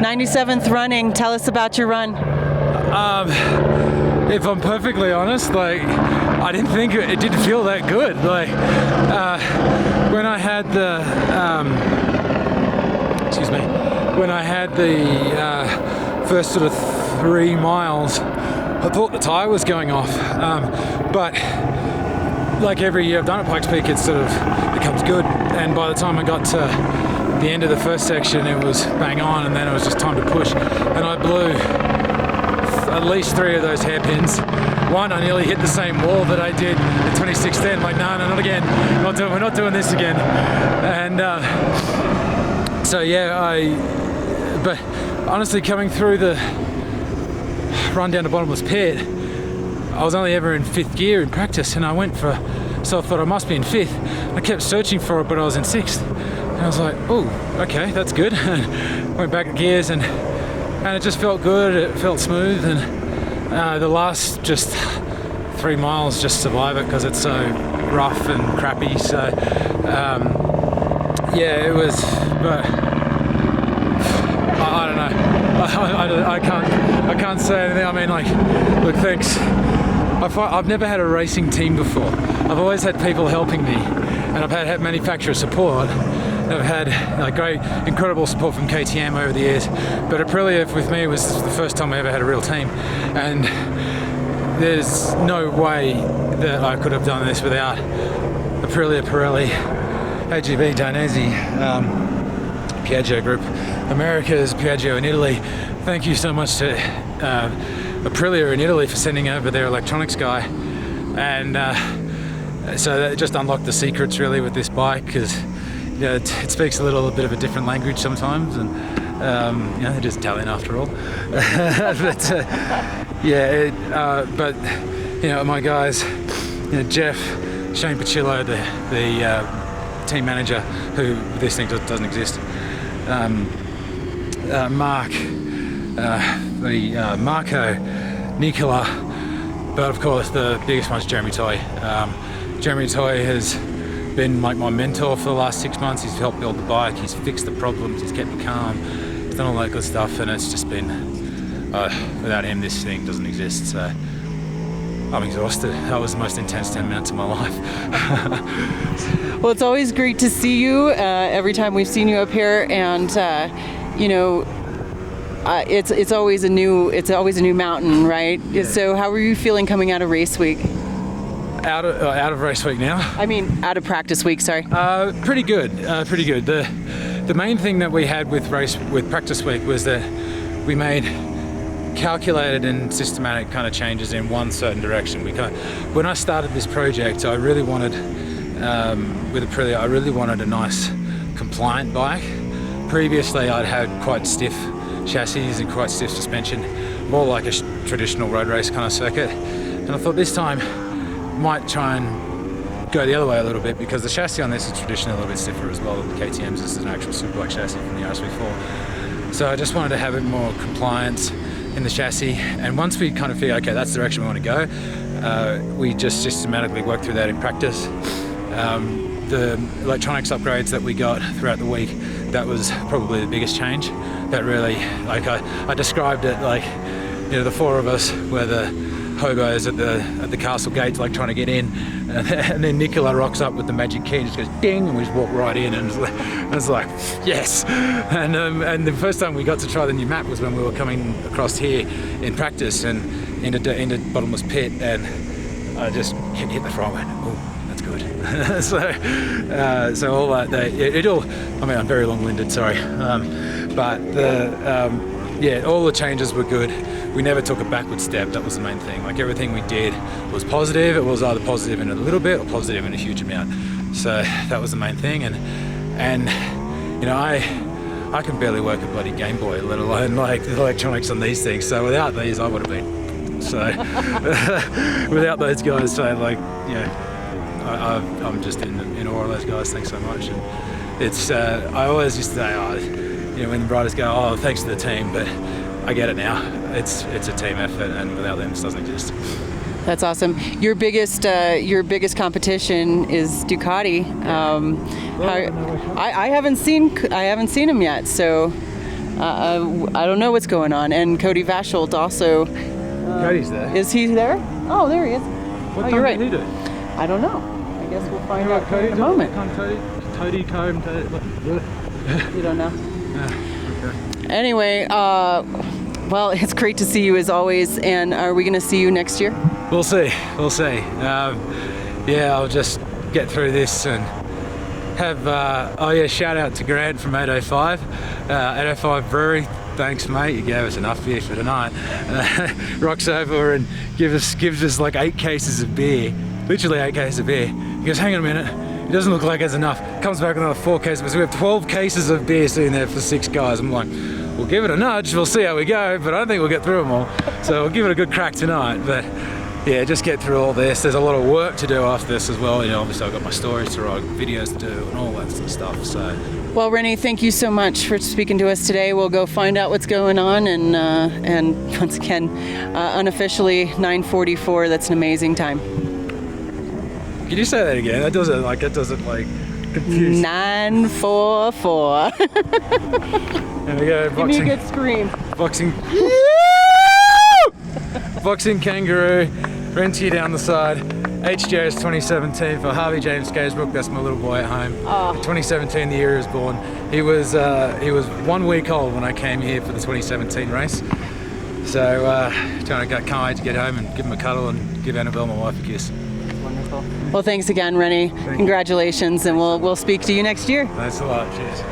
97th running. Tell us about your run. If I'm perfectly honest, like, I didn't think it didn't feel that good. Like, when I had the, when I had the first sort of 3 miles, I thought the tyre was going off. But like every year I've done at Pikes Peak, it sort of becomes good. And by the time I got to the end of the first section, it was bang on, and then it was just time to push. And I blew at least 3 of those hairpins. One, I nearly hit the same wall that I did in 2016. I'm like, no, not again. We're not doing this again. And so yeah, but honestly, coming through the run down to Bottomless Pit, I was only ever in 5th gear in practice, and I went for, so I thought I must be in 5th. I kept searching for it, but I was in 6th. And I was like, oh, okay, that's good. And went back to gears, and it just felt good. It felt smooth, and the last just 3 miles just survive it because it's so rough and crappy. So yeah, it was, but I don't know. I can't say anything. I mean, like, look, thanks. I've never had a racing team before. I've always had people helping me, and I've had manufacturer support. I've had like great, incredible support from KTM over the years, but Aprilia with me was the first time I ever had a real team, and there's no way that I could have done this without Aprilia, Pirelli, AGV, Dainese, Piaggio Group, America's Piaggio in Italy. Thank you so much to Aprilia in Italy for sending over their electronics guy, and so that just unlocked the secrets really with this bike, because it speaks a little bit of a different language sometimes, and it is Italian after all. But but my guys, Jeff, Shane Pacillo, the team manager, who this thing doesn't exist, Mark, Marco, Nicola, but of course the biggest one's Jeremy Toy. Jeremy Toy has been like my mentor for the last 6 months. He's helped build the bike, he's fixed the problems, he's kept me calm, he's done all that good stuff, and it's just been, without him this thing doesn't exist. So I'm exhausted. That was the most intense 10 minutes of my life. Well, it's always great to see you every time we've seen you up here, and it's always a new mountain, right? Yeah. So how are you feeling coming out of race week? Out of race week now? I mean, out of practice week, sorry. Pretty good. The main thing that we had with practice week was that we made calculated and systematic kind of changes in one certain direction. When I started this project, I really wanted, with Aprilia, I really wanted a nice compliant bike. Previously, I'd had quite stiff chassis and quite stiff suspension, more like a traditional road race kind of circuit. And I thought this time might try and go the other way a little bit, because the chassis on this is traditionally a little bit stiffer as well than the KTM's. This is an actual superbike chassis from the RSV4. So I just wanted to have it more compliance in the chassis, and once we kind of figure, okay, that's the direction we want to go, we just systematically work through that in practice. The electronics upgrades that we got throughout the week, that was probably the biggest change. That really, like I described it like, the 4 of us were the hobos at the castle gates, like trying to get in, and then Nicola rocks up with the magic key and just goes ding, and we just walk right in, and it's like yes. And the first time we got to try the new map was when we were coming across here in practice and into Bottomless Pit, and I just hit the front and went, oh, that's good. so all that it all, I mean, I'm very long-winded, sorry, but all the changes were good. We never took a backward step. That was the main thing. Like, everything we did was positive. It was either positive in a little bit or positive in a huge amount. So that was the main thing. And I can barely work a bloody Game Boy, let alone like the electronics on these things. So without these, I would have been. So without those guys, so I'm just in awe of those guys. Thanks so much. And it's I always used to say, when the riders go, oh, thanks to the team, but I get it now. It's a team effort, and without them, this doesn't exist. That's awesome. Your biggest competition is Ducati. I haven't seen him yet, so I don't know what's going on. And Cody Vasholt also. Cody's there. Is he there? Oh, there he is. What oh, time you're right. did he do? I don't know. I guess we'll find out Cody, in a moment. Cody. You don't know. Okay. Anyway, well, it's great to see you as always. And are we going to see you next year? We'll see. Yeah, I'll just get through this and have. Shout out to Gran from 805, 805 Brewery. Thanks, mate. You gave us enough beer for tonight. Rocks over and gives us like 8 cases of beer, literally 8 cases of beer. He goes, hang on a minute. It doesn't look like there's enough. Comes back with another 4 cases. So we have 12 cases of beer sitting there for 6 guys. I'm like, we'll give it a nudge. We'll see how we go, but I don't think we'll get through them all. So we'll give it a good crack tonight. But yeah, just get through all this. There's a lot of work to do after this as well. You know, obviously I've got my stories to write, videos to do, and all that sort of stuff. So. Well, Rennie, thank you so much for speaking to us today. We'll go find out what's going on, and once again, unofficially 9:44. That's an amazing time. Can you say that again? That doesn't confuse. 9:44. There we go. Give me a good scream. Boxing. Boxing kangaroo. Renty down the side. HJ's 2017 for Harvey James Scaysbrook. That's my little boy at home. 2017, the year he was born. He was 1 week old when I came here for the 2017 race. So can't wait to get home and give him a cuddle and give Annabelle, my wife, a kiss. Wonderful. Well, thanks again, Rennie. Congratulations, and we'll speak to you next year. Thanks a lot. Cheers.